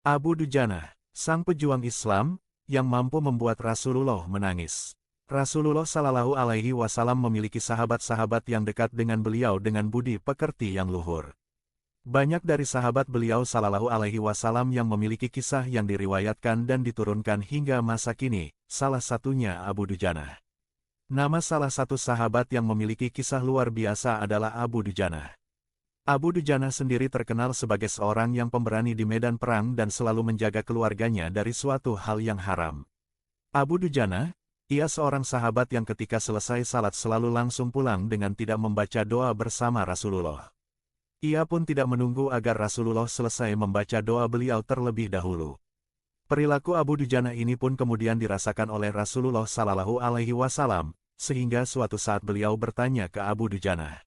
Abu Dujana, sang pejuang Islam, yang mampu membuat Rasulullah menangis. Rasulullah Shallallahu Alaihi Wasallam memiliki sahabat-sahabat yang dekat dengan beliau dengan budi pekerti yang luhur. Banyak dari sahabat beliau Shallallahu Alaihi Wasallam yang memiliki kisah yang diriwayatkan dan diturunkan hingga masa kini, salah satunya Abu Dujana. Nama salah satu sahabat yang memiliki kisah luar biasa adalah Abu Dujana. Abu Dujana sendiri terkenal sebagai seorang yang pemberani di medan perang dan selalu menjaga keluarganya dari suatu hal yang haram. Abu Dujana, ia seorang sahabat yang ketika selesai salat selalu langsung pulang dengan tidak membaca doa bersama Rasulullah. Ia pun tidak menunggu agar Rasulullah selesai membaca doa beliau terlebih dahulu. Perilaku Abu Dujana ini pun kemudian dirasakan oleh Rasulullah Shallallahu Alaihi Wasallam, sehingga suatu saat beliau bertanya ke Abu Dujana,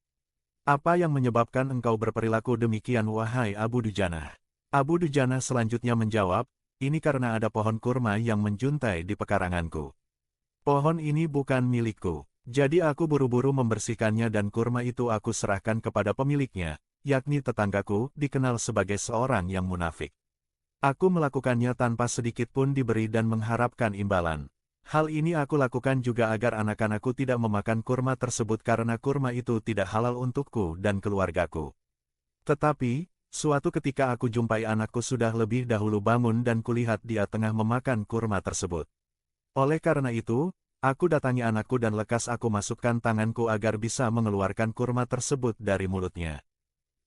"Apa yang menyebabkan engkau berperilaku demikian wahai Abu Dujana?" Abu Dujana selanjutnya menjawab, "Ini karena ada pohon kurma yang menjuntai di pekaranganku. Pohon ini bukan milikku, jadi aku buru-buru membersihkannya dan kurma itu aku serahkan kepada pemiliknya, yakni tetanggaku, dikenal sebagai seorang yang munafik. Aku melakukannya tanpa sedikit pun diberi dan mengharapkan imbalan. Hal ini aku lakukan juga agar anak-anakku tidak memakan kurma tersebut karena kurma itu tidak halal untukku dan keluargaku. Tetapi, suatu ketika aku jumpai anakku sudah lebih dahulu bangun dan kulihat dia tengah memakan kurma tersebut. Oleh karena itu, aku datangi anakku dan lekas aku masukkan tanganku agar bisa mengeluarkan kurma tersebut dari mulutnya.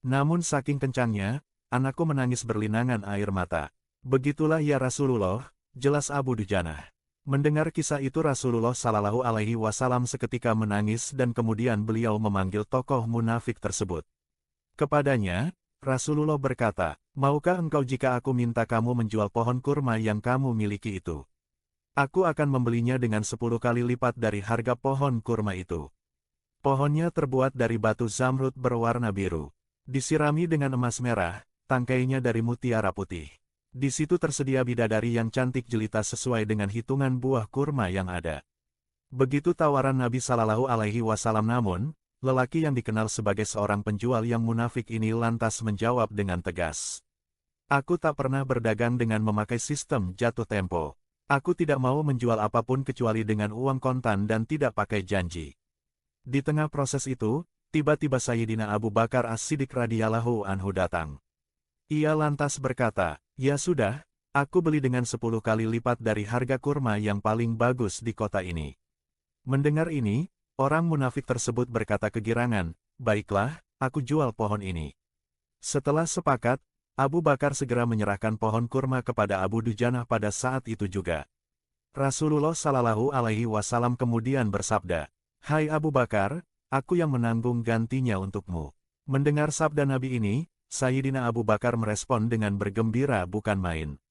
Namun saking kencangnya, anakku menangis berlinangan air mata. Begitulah ya Rasulullah, jelas Abu Dujana." Mendengar kisah itu Rasulullah Shallallahu Alaihi Wasallam seketika menangis dan kemudian beliau memanggil tokoh munafik tersebut. Kepadanya, Rasulullah berkata, "Maukah engkau jika aku minta kamu menjual pohon kurma yang kamu miliki itu? Aku akan membelinya dengan 10 kali lipat dari harga pohon kurma itu. Pohonnya terbuat dari batu zamrud berwarna biru, disirami dengan emas merah, tangkainya dari mutiara putih. Di situ tersedia bidadari yang cantik jelita sesuai dengan hitungan buah kurma yang ada." Begitu tawaran Nabi Shallallahu Alaihi Wasallam, namun, lelaki yang dikenal sebagai seorang penjual yang munafik ini lantas menjawab dengan tegas, "Aku tak pernah berdagang dengan memakai sistem jatuh tempo. Aku tidak mau menjual apapun kecuali dengan uang kontan dan tidak pakai janji." Di tengah proses itu, tiba-tiba Sayyidina Abu Bakar As-Siddiq radhiyallahu anhu datang. Ia lantas berkata, "Ya sudah, aku beli dengan 10 kali lipat dari harga kurma yang paling bagus di kota ini." Mendengar ini, orang munafik tersebut berkata kegirangan, "Baiklah, aku jual pohon ini." Setelah sepakat, Abu Bakar segera menyerahkan pohon kurma kepada Abu Dujana pada saat itu juga. Rasulullah Shallallahu Alaihi Wasallam kemudian bersabda, "Hai Abu Bakar, aku yang menanggung gantinya untukmu." Mendengar sabda Nabi ini, Sayyidina Abu Bakar merespon dengan bergembira bukan main.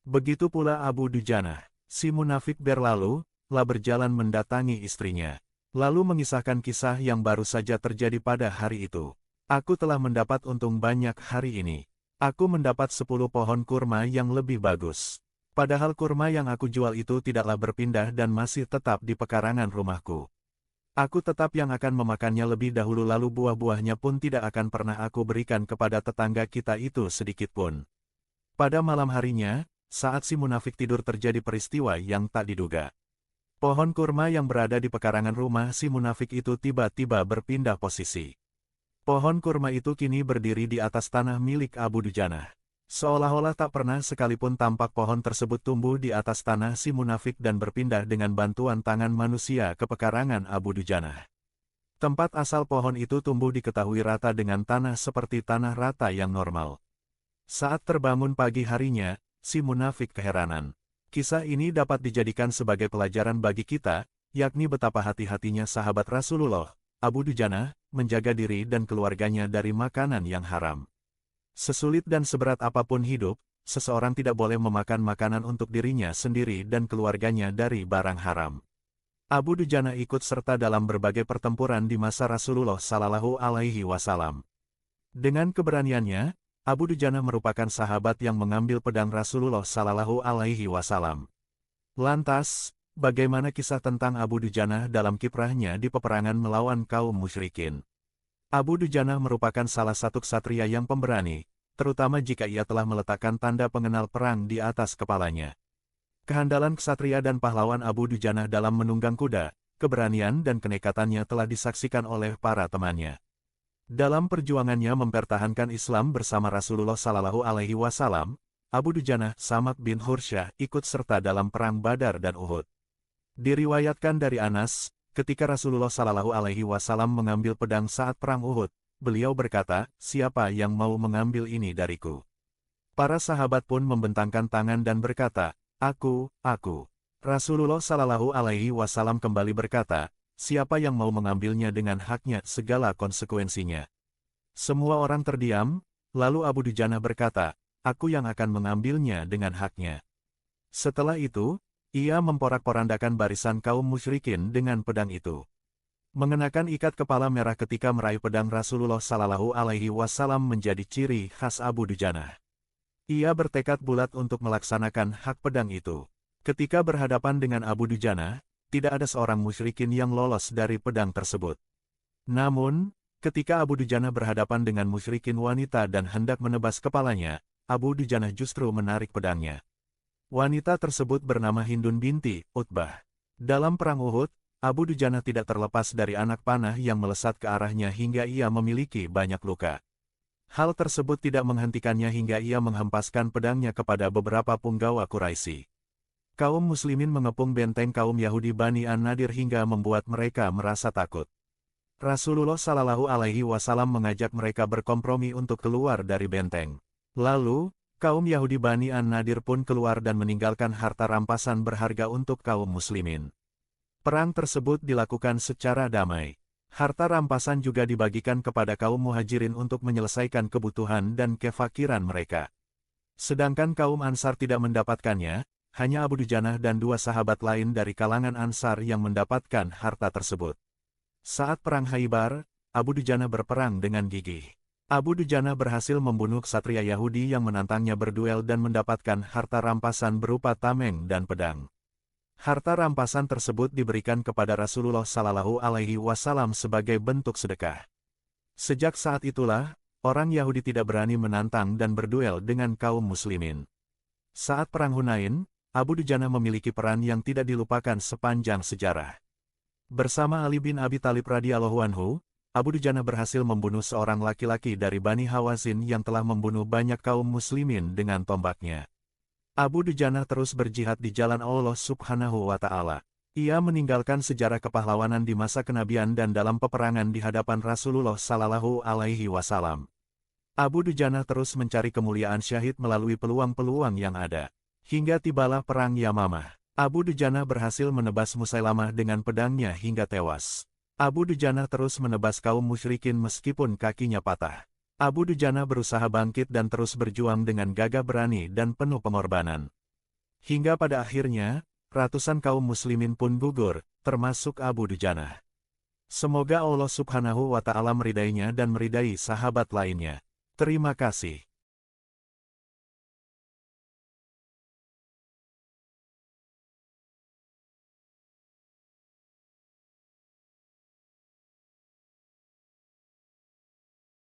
Begitu pula Abu Dujana, si munafik berlalu, berjalan mendatangi istrinya. Lalu mengisahkan kisah yang baru saja terjadi pada hari itu. "Aku telah mendapat untung banyak hari ini. Aku mendapat 10 pohon kurma yang lebih bagus. Padahal kurma yang aku jual itu tidaklah berpindah dan masih tetap di pekarangan rumahku. Aku tetap yang akan memakannya lebih dahulu lalu buah-buahnya pun tidak akan pernah aku berikan kepada tetangga kita itu sedikit pun." Pada malam harinya, saat si munafik tidur terjadi peristiwa yang tak diduga. Pohon kurma yang berada di pekarangan rumah si munafik itu tiba-tiba berpindah posisi. Pohon kurma itu kini berdiri di atas tanah milik Abu Dujana. Seolah-olah tak pernah sekalipun tampak pohon tersebut tumbuh di atas tanah si munafik dan berpindah dengan bantuan tangan manusia ke pekarangan Abu Dujana. Tempat asal pohon itu tumbuh diketahui rata dengan tanah seperti tanah rata yang normal. Saat terbangun pagi harinya, si munafik keheranan. Kisah ini dapat dijadikan sebagai pelajaran bagi kita, yakni betapa hati-hatinya sahabat Rasulullah, Abu Dujana, menjaga diri dan keluarganya dari makanan yang haram. Sesulit dan seberat apapun hidup, seseorang tidak boleh memakan makanan untuk dirinya sendiri dan keluarganya dari barang haram. Abu Dujana ikut serta dalam berbagai pertempuran di masa Rasulullah Shallallahu Alaihi Wasallam. Dengan keberaniannya, Abu Dujana merupakan sahabat yang mengambil pedang Rasulullah Shallallahu Alaihi Wasallam. Lantas, bagaimana kisah tentang Abu Dujana dalam kiprahnya di peperangan melawan kaum musyrikin? Abu Dujana merupakan salah satu ksatria yang pemberani, terutama jika ia telah meletakkan tanda pengenal perang di atas kepalanya. Kehandalan ksatria dan pahlawan Abu Dujanah dalam menunggang kuda, keberanian dan kenekatannya telah disaksikan oleh para temannya. Dalam perjuangannya mempertahankan Islam bersama Rasulullah Shallallahu Alaihi Wasallam, Abu Dujanah Samak bin Hursyah ikut serta dalam perang Badar dan Uhud. Diriwayatkan dari Anas, ketika Rasulullah Shallallahu Alaihi Wasallam mengambil pedang saat perang Uhud, beliau berkata, "Siapa yang mau mengambil ini dariku?" Para sahabat pun membentangkan tangan dan berkata, "Aku." Rasulullah Shallallahu Alaihi Wasallam kembali berkata, "Siapa yang mau mengambilnya dengan haknya segala konsekuensinya?" Semua orang terdiam, lalu Abu Dujanah berkata, "Aku yang akan mengambilnya dengan haknya." Setelah itu, ia memporak-porandakan barisan kaum musyrikin dengan pedang itu. Mengenakan ikat kepala merah ketika meraih pedang Rasulullah Shallallahu Alaihi Wasallam menjadi ciri khas Abu Dujanah. Ia bertekad bulat untuk melaksanakan hak pedang itu. Ketika berhadapan dengan Abu Dujanah, tidak ada seorang musyrikin yang lolos dari pedang tersebut. Namun, ketika Abu Dujanah berhadapan dengan musyrikin wanita dan hendak menebas kepalanya, Abu Dujanah justru menarik pedangnya. Wanita tersebut bernama Hindun binti Utbah. Dalam perang Uhud, Abu Dujanah tidak terlepas dari anak panah yang melesat ke arahnya hingga ia memiliki banyak luka. Hal tersebut tidak menghentikannya hingga ia menghempaskan pedangnya kepada beberapa punggawa Quraisy. Kaum muslimin mengepung benteng kaum Yahudi Bani An-Nadir hingga membuat mereka merasa takut. Rasulullah Shallallahu Alaihi Wasallam mengajak mereka berkompromi untuk keluar dari benteng. Lalu, kaum Yahudi Bani An-Nadir pun keluar dan meninggalkan harta rampasan berharga untuk kaum muslimin. Perang tersebut dilakukan secara damai. Harta rampasan juga dibagikan kepada kaum muhajirin untuk menyelesaikan kebutuhan dan kefakiran mereka. Sedangkan kaum Ansar tidak mendapatkannya, hanya Abu Dujanah dan dua sahabat lain dari kalangan Ansar yang mendapatkan harta tersebut. Saat perang Khaybar, Abu Dujanah berperang dengan gigih. Abu Dujanah berhasil membunuh ksatria Yahudi yang menantangnya berduel dan mendapatkan harta rampasan berupa tameng dan pedang. Harta rampasan tersebut diberikan kepada Rasulullah Shallallahu Alaihi Wasallam sebagai bentuk sedekah. Sejak saat itulah, orang Yahudi tidak berani menantang dan berduel dengan kaum muslimin. Saat perang Hunain, Abu Dujanah memiliki peran yang tidak dilupakan sepanjang sejarah. Bersama Ali bin Abi Thalib radhiyallahu anhu, Abu Dujanah berhasil membunuh seorang laki-laki dari Bani Hawazin yang telah membunuh banyak kaum muslimin dengan tombaknya. Abu Dujanah terus berjihad di jalan Allah Subhanahu wa Ta'ala. Ia meninggalkan sejarah kepahlawanan di masa kenabian dan dalam peperangan di hadapan Rasulullah Sallallahu Alaihi Wasallam. Abu Dujanah terus mencari kemuliaan syahid melalui peluang-peluang yang ada. Hingga tibalah perang Yamamah. Abu Dujanah berhasil menebas Musailamah dengan pedangnya hingga tewas. Abu Dujanah terus menebas kaum musyrikin meskipun kakinya patah. Abu Dujanah berusaha bangkit dan terus berjuang dengan gagah berani dan penuh pengorbanan. Hingga pada akhirnya, ratusan kaum muslimin pun gugur, termasuk Abu Dujanah. Semoga Allah Subhanahu wa Ta'ala meridainya dan meridai sahabat lainnya. Terima kasih.